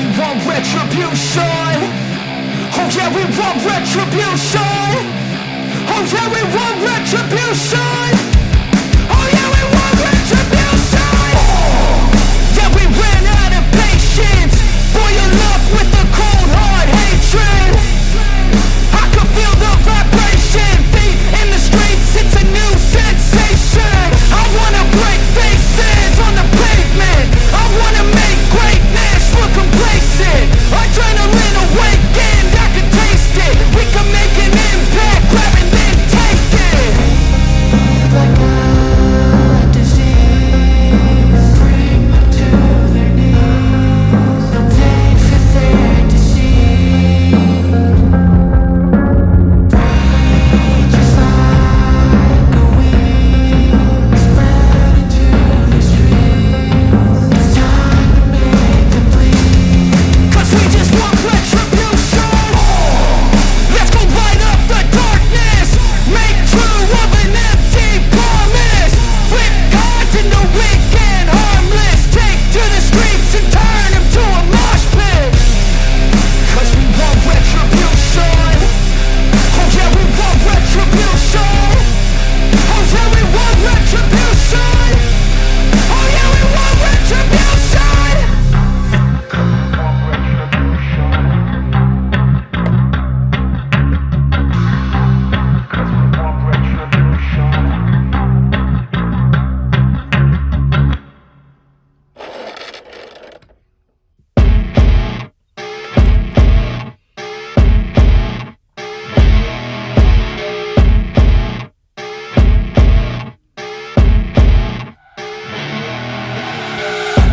we want retribution. Oh yeah, we want retribution. Oh yeah, we want retribution. Oh yeah, we want retribution. Yeah, we ran out of patience. Boil up with the cold hard hatred. I can feel the vibration. Feet in the streets, it's a new sensation. I wanna break faces on the pavement. I wanna make greatness look complacent. Adrenaline awakened, I can taste it. We can make an impact, grab and then take it. Like a disease, bring them to their knees. They'll take for their deceit. Just like a weed, spread into the streets. It's time to make them bleed. 'Cause we just want retribution. Let's go light up the darkness. Make true of an empty promise. Flip gods into weak and harmless. Take to the streets and turn them to a mosh pit. 'Cause we want retribution. Oh yeah, we want retribution. Oh yeah, we want retribution. Oh yeah, we want retribution.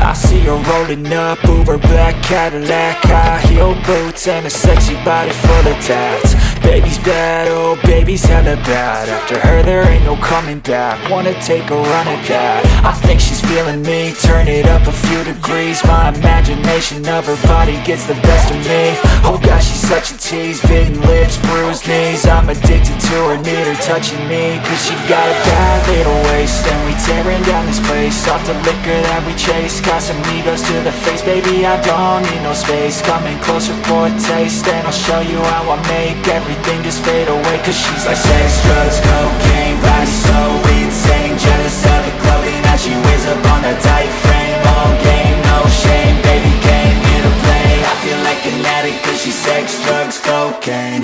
I see her rolling up, Uber black Cadillac, high heel boots and a sexy body full of tats. Baby's bad, oh baby's hella bad. After her there ain't no coming back. Wanna take a run at that. I think she's feeling me, turn it up a few degrees. My imagination of her body gets the best of me. Oh gosh, she's such a tease, bitten lips, bruised knees. I'm addicted to her, need her touching me. 'Cause she got a bad little waist, and we tearing down this place. Off the liquor that we chase, Casamigos to the face. Baby, I don't need no space. Coming closer for a taste, and I'll show you how I make everything just fade away. 'Cause she's like sex, drugs, cocaine, body so insane. Jealous of the clothing that she wears up on a tight frame. All game, no shame, baby came here to play. I feel like an addict 'cause she's sex, drugs, cocaine.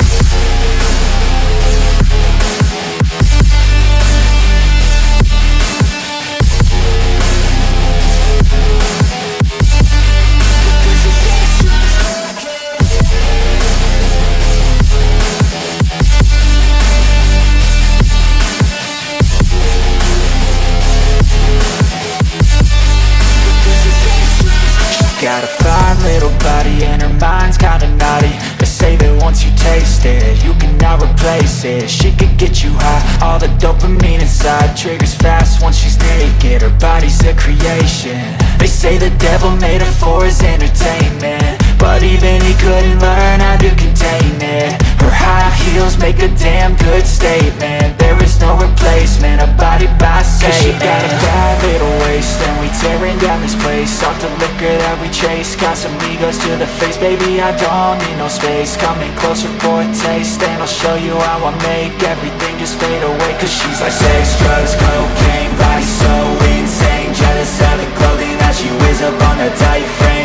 Got a fine little body and her mind's kinda naughty. They say that once you taste it, you cannot replace it. She could get you high, all the dopamine inside triggers fast once she's naked. Her body's a creation. They say the devil made her for his entertainment, but even he couldn't learn how to contain it. Her high heels make a damn good statement. There is no replacement, a body by Satan. 'Cause she got a bad little waist, and we tearing down this place. Off the liquor that we chase, Casamigos to the face. Baby, I don't need no space. Coming closer for a taste, and I'll show you how I make everything just fade away. 'Cause she's like sex, drugs, cocaine, body so insane. Jealous of the clothing that she wears up on a tight frame.